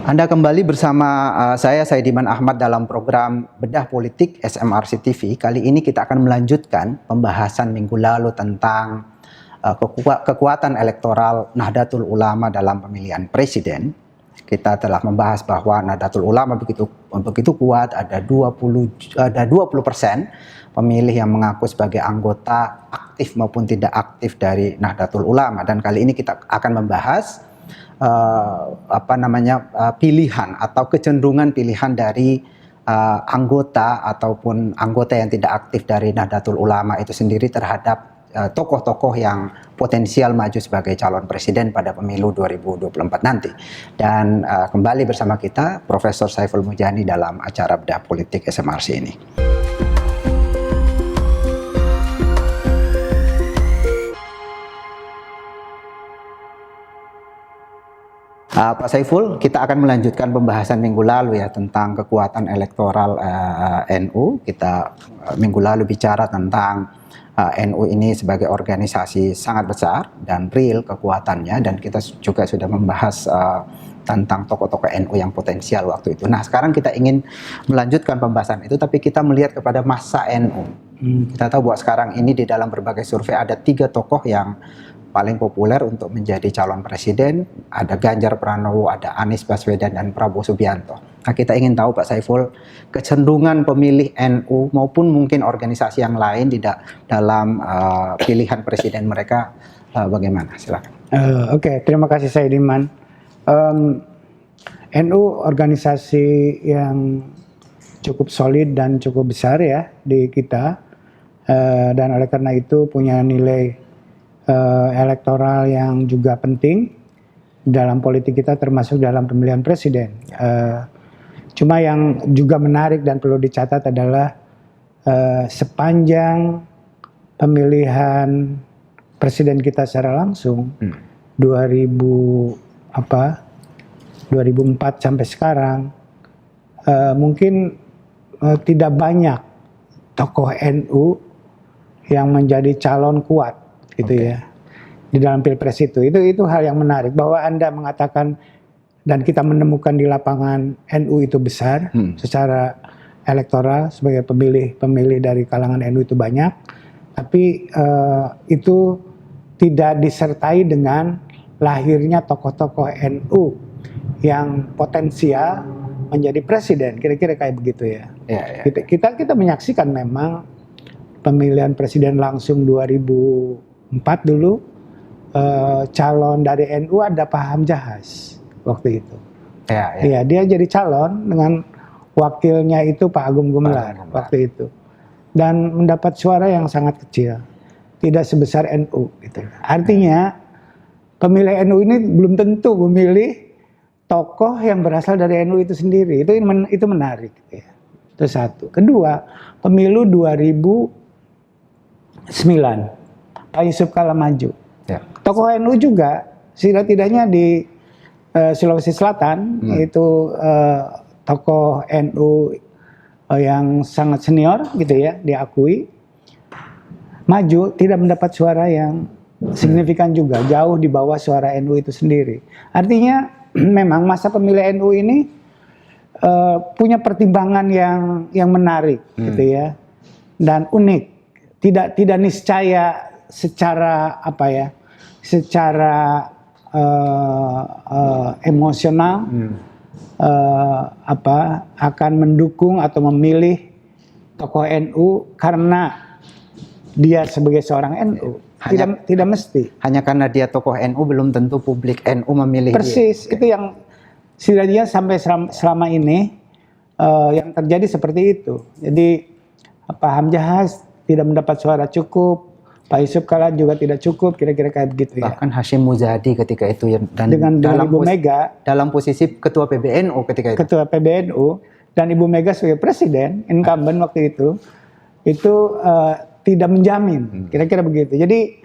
Anda kembali bersama saya Saidiman Ahmad dalam program Bedah Politik SMRC TV. Kali ini kita akan melanjutkan pembahasan minggu lalu tentang kekuatan elektoral Nahdlatul Ulama dalam pemilihan presiden. Kita telah membahas bahwa Nahdlatul Ulama begitu kuat, ada 20% pemilih yang mengaku sebagai anggota aktif maupun tidak aktif dari Nahdlatul Ulama. Dan kali ini kita akan membahas pilihan atau kecenderungan pilihan dari anggota ataupun anggota yang tidak aktif dari Nahdlatul Ulama itu sendiri terhadap tokoh-tokoh yang potensial maju sebagai calon presiden pada pemilu 2024 nanti. Dan kembali bersama kita Profesor Saiful Mujani dalam acara Bedah Politik SMRC ini. Pak Saiful, kita akan melanjutkan pembahasan minggu lalu ya tentang kekuatan elektoral NU. Kita minggu lalu bicara tentang NU ini sebagai organisasi sangat besar dan real kekuatannya, dan kita juga sudah membahas tentang tokoh-tokoh NU yang potensial waktu itu. Nah, sekarang kita ingin melanjutkan pembahasan itu, tapi kita melihat kepada masa NU. Kita tahu bahwa sekarang ini di dalam berbagai survei ada 3 tokoh yang paling populer untuk menjadi calon presiden. Ada Ganjar Pranowo, ada Anies Baswedan, dan Prabowo Subianto. Nah, kita ingin tahu Pak Saiful, kecenderungan pemilih NU maupun mungkin organisasi yang lain dalam pilihan presiden mereka bagaimana? Silakan. Oke, terima kasih Saidiman. NU organisasi yang cukup solid dan cukup besar ya di kita, dan oleh karena itu punya nilai elektoral yang juga penting dalam politik kita, termasuk dalam pemilihan presiden. Cuma yang juga menarik dan perlu dicatat adalah sepanjang pemilihan presiden kita secara langsung 2004 sampai sekarang, mungkin tidak banyak tokoh NU yang menjadi calon kuat gitu ya di dalam pilpres itu hal yang menarik, bahwa Anda mengatakan dan kita menemukan di lapangan NU itu besar secara elektoral, sebagai pemilih dari kalangan NU itu banyak, tapi itu tidak disertai dengan lahirnya tokoh-tokoh NU yang potensial menjadi presiden, kira-kira kayak begitu ya. Kita menyaksikan memang pemilihan presiden langsung 2004 dulu, calon dari NU ada Pak Hamzahas waktu itu. Iya, dia jadi calon dengan wakilnya itu Pak Agung Gumelar waktu itu, dan mendapat suara yang sangat kecil, tidak sebesar NU gitu. Artinya pemilih NU ini belum tentu memilih tokoh yang berasal dari NU itu sendiri. Itu menarik gitu ya. Itu satu. Kedua, pemilu 2009 Pak Yusuf Kala maju. Tokoh NU juga, setidaknya di Sulawesi Selatan, itu tokoh NU yang sangat senior gitu ya, diakui, maju tidak mendapat suara yang signifikan juga, jauh di bawah suara NU itu sendiri. Artinya memang masa pemilih NU ini punya pertimbangan yang menarik gitu ya, dan unik, tidak niscaya secara emosional akan mendukung atau memilih tokoh NU karena dia sebagai seorang NU. Tidak mesti. Hanya karena dia tokoh NU belum tentu publik NU memilih persis dia. Itu yang setidaknya sampai selama ini yang terjadi seperti itu. Jadi Pak Hamzahas tidak mendapat suara cukup, Pak Yusuf Kala juga tidak cukup, kira-kira kayak begitu ya. Bahkan Hashim Muzadi ketika itu dan dengan Ibu Mega dalam posisi ketua PBNU ketika itu. Ketua PBNU dan Ibu Mega sebagai presiden incumbent waktu itu tidak menjamin, kira-kira begitu. Jadi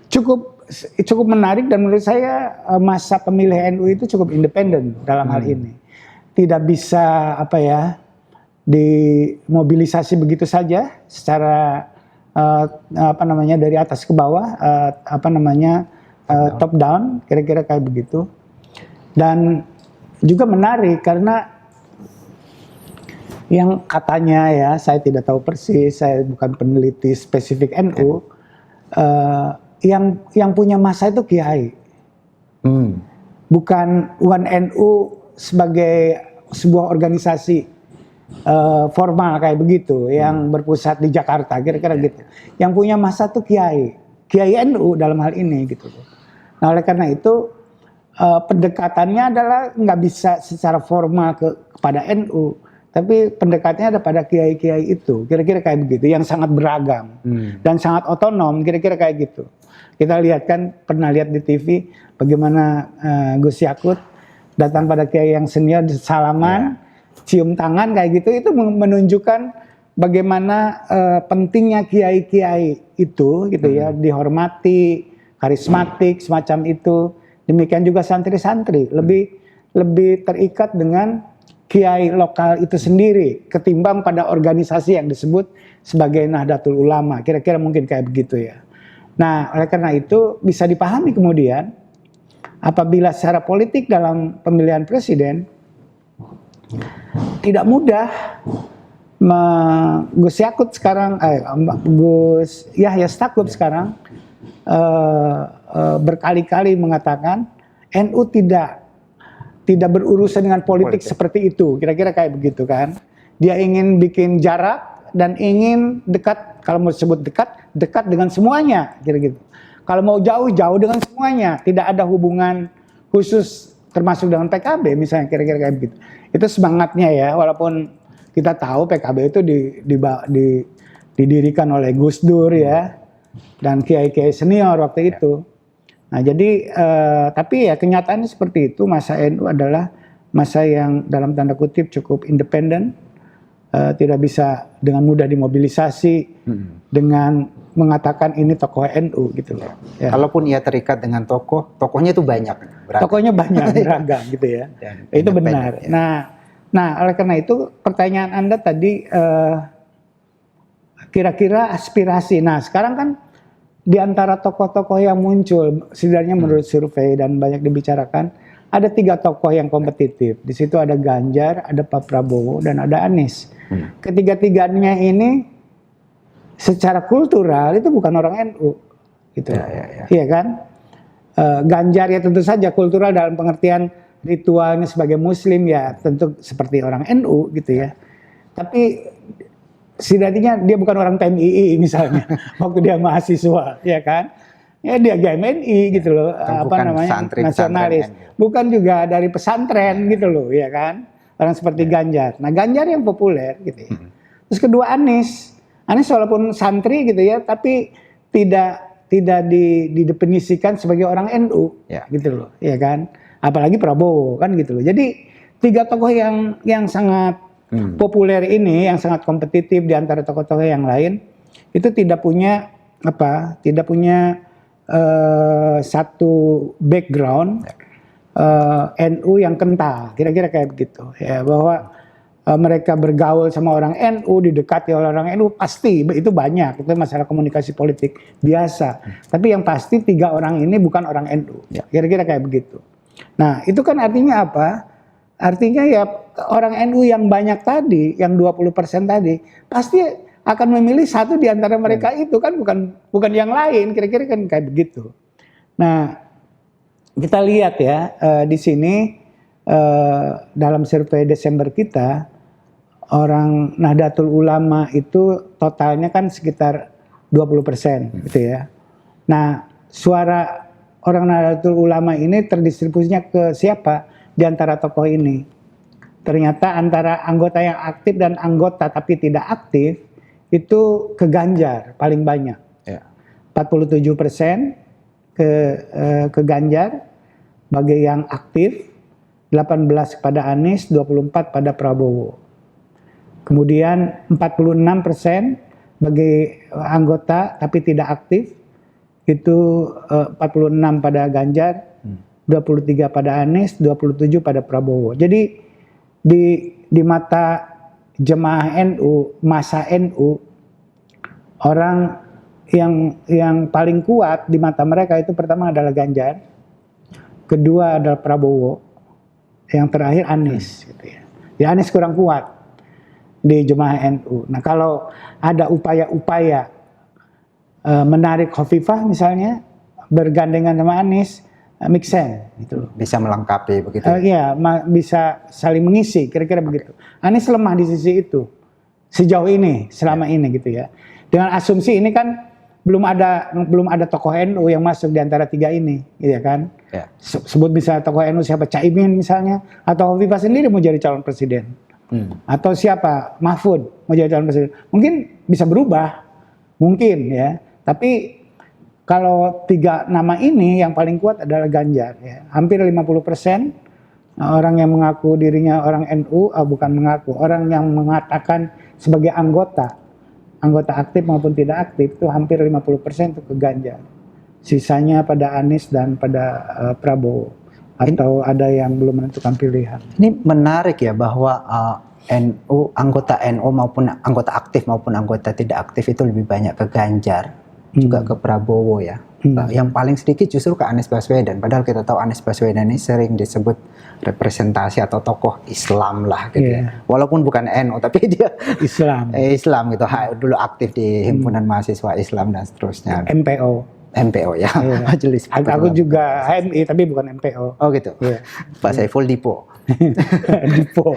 cukup menarik, dan menurut saya masa pemilih NU itu cukup independen dalam hal ini. Tidak bisa dimobilisasi begitu saja secara dari atas ke bawah, top down, kira-kira kayak begitu. Dan juga menarik karena yang katanya ya, saya tidak tahu persis, saya bukan peneliti spesifik NU, yang punya massa itu kiai, bukan One NU sebagai sebuah organisasi formal kayak begitu yang berpusat di Jakarta, kira-kira gitu. Yang punya massa tuh kiai NU dalam hal ini gitu. Nah oleh karena itu pendekatannya adalah nggak bisa secara formal kepada NU, tapi pendekatannya ada pada kiai-kiai itu, kira-kira kayak begitu, yang sangat beragam dan sangat otonom, kira-kira kayak gitu. Kita lihat kan, pernah lihat di TV bagaimana Gus Yakut datang pada kiai yang senior, salaman, cium tangan kayak gitu, itu menunjukkan bagaimana pentingnya kiai-kiai itu gitu ya, dihormati, karismatik semacam itu. Demikian juga santri-santri lebih terikat dengan kiai lokal itu sendiri ketimbang pada organisasi yang disebut sebagai Nahdlatul Ulama. Kira-kira mungkin kayak begitu ya. Nah, oleh karena itu bisa dipahami kemudian apabila secara politik dalam pemilihan presiden tidak mudah, Gus Yakut sekarang, Gus Yahya Stakuf sekarang berkali-kali mengatakan NU tidak berurusan dengan politik seperti itu, kira-kira kayak begitu kan. Dia ingin bikin jarak dan ingin dekat, kalau mau disebut dekat dengan semuanya, kira-kira gitu. Kalau mau jauh dengan semuanya, tidak ada hubungan khusus termasuk dengan PKB misalnya, kira-kira kayak begitu. Itu semangatnya ya, walaupun kita tahu PKB itu didirikan oleh Gus Dur ya, dan kiai-kiai senior waktu itu. Nah jadi tapi ya kenyataannya seperti itu. Masa NU adalah masa yang dalam tanda kutip cukup independen, tidak bisa dengan mudah dimobilisasi dengan mengatakan ini tokoh NU gitu loh. Ya. Kalaupun ia terikat dengan tokohnya itu banyak. Tokohnya banyak beragam gitu ya. Itu benar. Ya. Nah oleh karena itu pertanyaan Anda tadi kira-kira aspirasi. Nah sekarang kan di antara tokoh-tokoh yang muncul, setidaknya menurut survei dan banyak dibicarakan, ada 3 tokoh yang kompetitif. Di situ ada Ganjar, ada Pak Prabowo, dan ada Anies. Ketiga-tiganya ini secara kultural itu bukan orang NU, gitu. Iya kan? Ganjar ya tentu saja kultural dalam pengertian ritualnya sebagai Muslim ya tentu seperti orang NU gitu ya. Tapi setidaknya dia bukan orang PMII misalnya waktu dia mahasiswa, ya kan? Ya dia GMNI gitu loh, nasionalis. Bukan juga dari pesantren gitu loh, ya kan? Orang seperti Ganjar. Nah Ganjar yang populer gitu ya. Terus kedua Anies walaupun santri gitu ya, tapi tidak didefinisikan sebagai orang NU, gitu loh, ya kan? Apalagi Prabowo kan gitu loh. Jadi 3 tokoh yang sangat populer ini, yang sangat kompetitif di antara tokoh-tokoh yang lain, itu tidak punya satu background NU yang kental, kira-kira kayak begitu ya, bahwa mereka bergaul sama orang NU, didekati oleh orang NU, pasti itu banyak, itu masalah komunikasi politik biasa. Tapi yang pasti 3 orang ini bukan orang NU, kira-kira kayak begitu. Nah itu kan artinya apa? Artinya ya orang NU yang banyak tadi, yang 20% tadi, pasti akan memilih satu di antara mereka itu kan, bukan yang lain, kira-kira kan kayak begitu. Nah, kita lihat ya di sini dalam survei Desember kita, orang Nahdlatul Ulama itu totalnya kan sekitar 20% gitu ya. Nah, suara orang Nahdlatul Ulama ini terdistribusinya ke siapa? Di antara tokoh ini. Ternyata antara anggota yang aktif dan anggota tapi tidak aktif itu ke Ganjar paling banyak. 47% ke Ganjar bagi yang aktif, 18 kepada Anies, 24 pada Prabowo. Kemudian 46% bagi anggota tapi tidak aktif, itu 46 pada Ganjar, 23 pada Anies, 27 pada Prabowo. Jadi di mata jemaah NU, masa NU, orang yang paling kuat di mata mereka itu pertama adalah Ganjar, kedua adalah Prabowo, yang terakhir Anies gitu ya. Ya Anies kurang kuat di jemaah NU. Nah kalau ada upaya-upaya menarik Khofifah misalnya bergandengan sama Anies, make sense gitu. Bisa melengkapi begitu. Iya, bisa saling mengisi, kira-kira begitu. Anies lemah di sisi itu sejauh ini, selama ini gitu ya. Dengan asumsi ini kan belum ada tokoh NU yang masuk di antara tiga ini, gitu kan? Ya. Sebut misalnya tokoh NU siapa, Caimin misalnya, atau Khofifah sendiri mau jadi calon presiden, atau siapa, Mahfud mau jadi calon presiden, mungkin bisa berubah, mungkin ya. Tapi kalau tiga nama ini yang paling kuat adalah Ganjar ya. Hampir 50% orang yang mengaku dirinya orang NU, bukan mengaku, orang yang mengatakan sebagai anggota aktif maupun tidak aktif itu hampir 50% itu ke Ganjar. Sisanya pada Anies dan pada Prabowo. Atau ada yang belum menentukan pilihan. Ini menarik ya bahwa anggota NU maupun anggota aktif maupun anggota tidak aktif itu lebih banyak ke Ganjar. Juga ke Prabowo ya. Yang paling sedikit justru ke Anies Baswedan. Padahal kita tahu Anies Baswedan ini sering disebut representasi atau tokoh Islam lah gitu ya. Walaupun bukan NU tapi dia Islam gitu. Dulu aktif di himpunan mahasiswa Islam dan seterusnya. MPO ya. Majelis. Aku juga HMI tapi bukan MPO. Oh gitu. Pak Saiful Dipo. Dipo.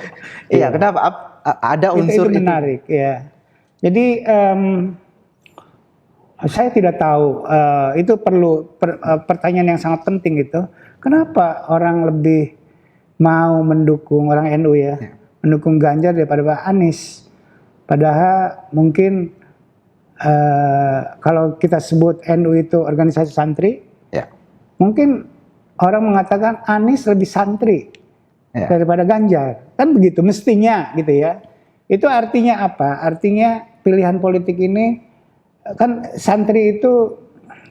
Iya, kenapa ada unsur itu menarik ya. Jadi saya tidak tahu, itu perlu pertanyaan yang sangat penting itu. Kenapa orang lebih mau mendukung orang NU ya, mendukung Ganjar daripada Pak Anies? Padahal mungkin kalau kita sebut NU itu organisasi santri, mungkin orang mengatakan Anies lebih santri daripada Ganjar, kan begitu mestinya gitu ya. Itu artinya apa? Artinya pilihan politik ini kan santri itu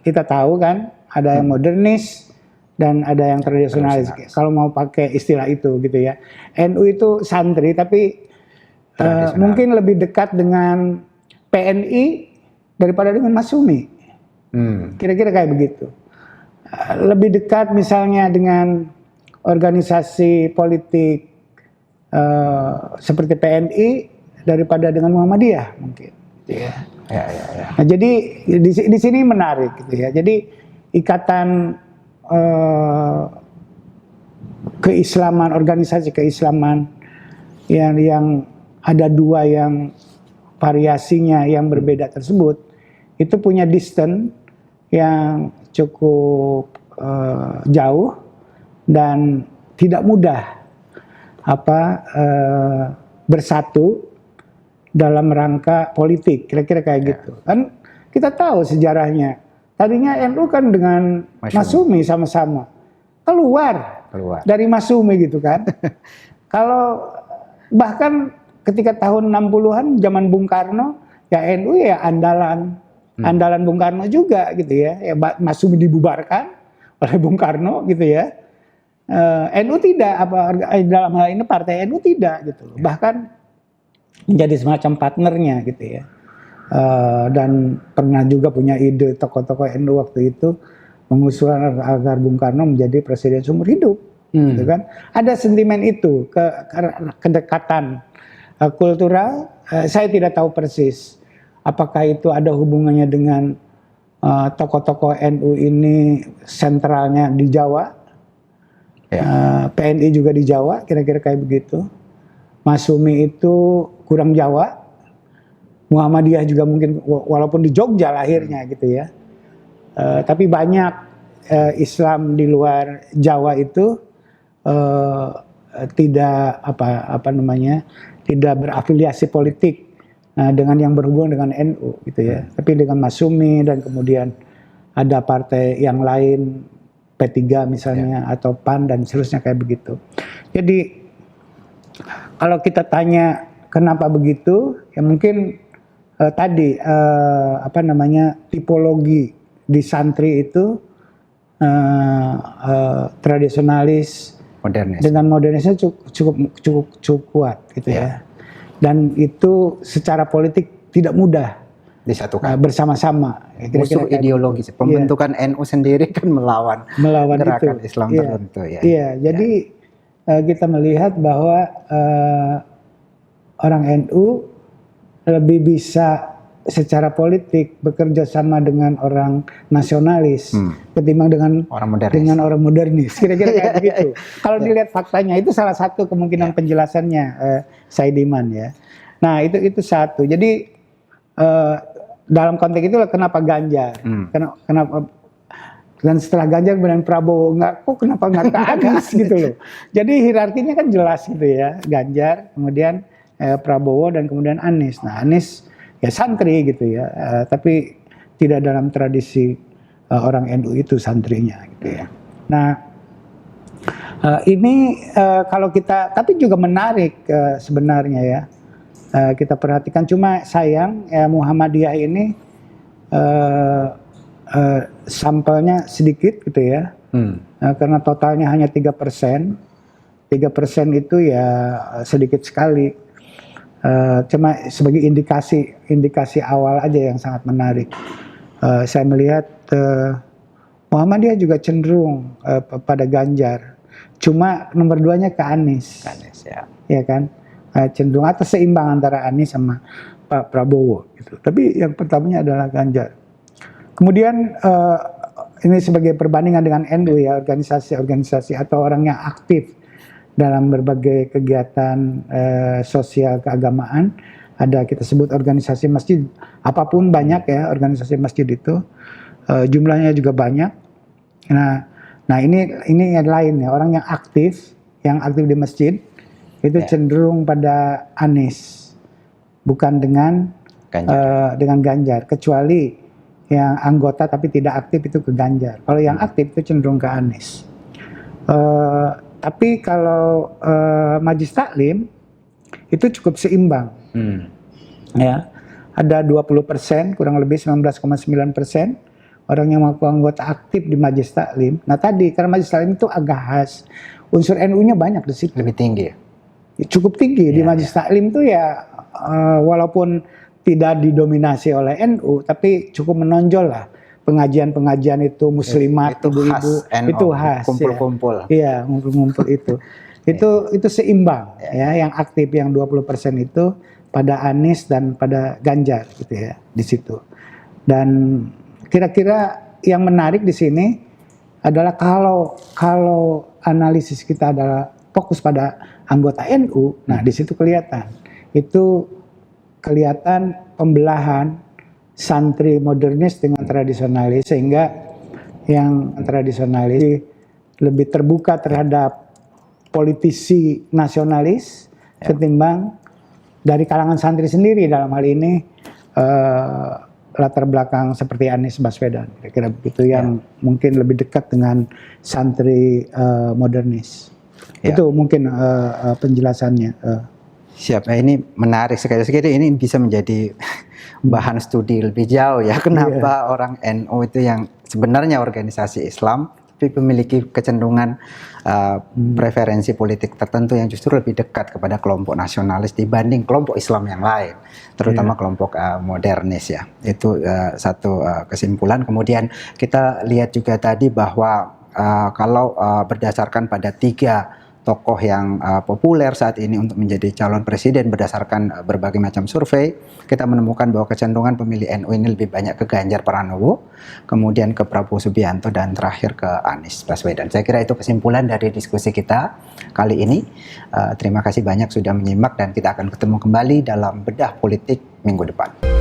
kita tahu kan ada yang modernis dan ada yang tradisionalis. Kalau mau pakai istilah itu gitu ya. NU itu santri tapi mungkin lebih dekat dengan PNI daripada dengan Masyumi. Kira-kira kayak begitu. Lebih dekat misalnya dengan organisasi politik seperti PNI daripada dengan Muhammadiyah mungkin. Ya. Nah, jadi di sini menarik gitu ya. Jadi ikatan keislaman, organisasi keislaman yang ada dua yang variasinya yang berbeda tersebut itu punya distance yang cukup jauh dan tidak mudah bersatu dalam rangka politik, kira-kira kayak gitu. Kan kita tahu sejarahnya. Tadinya NU kan dengan Masyumi sama-sama keluar dari Masyumi gitu kan. Kalau bahkan ketika tahun 60-an zaman Bung Karno, ya NU ya andalan Bung Karno juga gitu ya. Ya Masyumi dibubarkan oleh Bung Karno gitu ya. NU tidak dalam hal ini partai NU tidak gitu loh. Bahkan menjadi semacam partnernya gitu ya, dan pernah juga punya ide tokoh-tokoh NU waktu itu mengusulkan agar Bung Karno menjadi presiden seumur hidup, gitu kan? Ada sentimen itu kedekatan kultural. Saya tidak tahu persis apakah itu ada hubungannya dengan tokoh-tokoh NU ini sentralnya di Jawa, PNI juga di Jawa, kira-kira kayak begitu. Masyumi itu kurang Jawa, Muhammadiyah juga mungkin walaupun di Jogja lahirnya gitu ya, tapi banyak Islam di luar Jawa itu tidak tidak berafiliasi politik dengan yang berhubungan dengan NU gitu ya, tapi dengan Masyumi dan kemudian ada partai yang lain P3 misalnya atau PAN dan seterusnya kayak begitu. Jadi kalau kita tanya kenapa begitu, ya mungkin tadi tipologi di santri itu tradisionalis, dengan modernisnya cukup kuat gitu ya. Dan itu secara politik tidak mudah disatukan bersama-sama. Musuh ideologis. Pembentukan NU sendiri kan melawan gerakan itu. Islam tertentu ya. Iya, jadi kita melihat bahwa orang NU lebih bisa secara politik bekerja sama dengan orang nasionalis ketimbang dengan orang modernis. Kira-kira kayak begitu. Kalau dilihat faktanya itu salah satu kemungkinan penjelasannya, Saidiman ya. Nah itu satu. Jadi dalam konteks itu kenapa Ganjar? Kenapa dan setelah Ganjar kemudian Prabowo kenapa nggak ke Anies gitu loh. Jadi hierarkinya kan jelas gitu ya. Ganjar, kemudian Prabowo dan kemudian Anies. Nah Anies ya santri gitu ya, tapi tidak dalam tradisi orang NU itu santrinya gitu ya. Nah ini kalau kita, tapi juga menarik sebenarnya ya, kita perhatikan, cuma sayang ya Muhammadiyah ini sampelnya sedikit gitu ya, karena totalnya hanya 3%. 3% itu ya sedikit sekali. Cuma sebagai indikasi awal aja yang sangat menarik. Saya melihat Muhammadiyah juga cenderung pada Ganjar. Cuma nomor 2-nya ke Anies. Ya kan? Cenderung atau seimbang antara Anies sama Pak Prabowo gitu. Tapi yang pertamanya adalah Ganjar. Kemudian ini sebagai perbandingan dengan NU ya, organisasi-organisasi atau orang yang aktif dalam berbagai kegiatan sosial keagamaan. Ada kita sebut organisasi masjid, apapun banyak ya organisasi masjid itu, jumlahnya juga banyak. Nah ini yang lain ya, orang yang aktif di masjid itu cenderung pada Anies, bukan dengan Ganjar, kecuali yang anggota tapi tidak aktif itu ke Ganjar. Kalau yang aktif itu cenderung ke Anies. Tapi kalau Majelis Taklim itu cukup seimbang, ya ada 20%, kurang lebih 19,9% orang yang mengaku anggota aktif di Majelis Taklim. Nah tadi karena Majelis Taklim itu agak khas, unsur NU-nya banyak di situ. Lebih tinggi ya? Cukup tinggi di Majelis Taklim itu ya, walaupun tidak didominasi oleh NU, tapi cukup menonjol lah. Pengajian-pengajian itu muslimat, ibu-ibu itu khas, kumpul-kumpul. Iya, ngumpul-ngumpul itu. Itu seimbang ya, yang aktif yang 20% itu pada Anies dan pada Ganjar gitu ya di situ. Dan kira-kira yang menarik di sini adalah kalau analisis kita adalah fokus pada anggota NU, nah di situ kelihatan pembelahan santri modernis dengan tradisionalis, sehingga yang tradisionalis lebih terbuka terhadap politisi nasionalis ketimbang dari kalangan santri sendiri, dalam hal ini latar belakang seperti Anies Baswedan, kira-kira begitu, yang mungkin lebih dekat dengan santri modernis. Itu mungkin penjelasannya. Siap, ini menarik sekali. Ini bisa menjadi bahan studi lebih jauh ya. Kenapa orang NU itu yang sebenarnya organisasi Islam tapi memiliki kecenderungan preferensi politik tertentu yang justru lebih dekat kepada kelompok nasionalis dibanding kelompok Islam yang lain, terutama kelompok modernis ya. Itu satu kesimpulan. Kemudian kita lihat juga tadi bahwa kalau berdasarkan pada 3 tokoh yang populer saat ini untuk menjadi calon presiden berdasarkan berbagai macam survei, kita menemukan bahwa kecenderungan pemilih NU ini lebih banyak ke Ganjar Pranowo, kemudian ke Prabowo Subianto, dan terakhir ke Anies Baswedan. Saya kira itu kesimpulan dari diskusi kita kali ini. Terima kasih banyak sudah menyimak dan kita akan ketemu kembali dalam Bedah Politik minggu depan.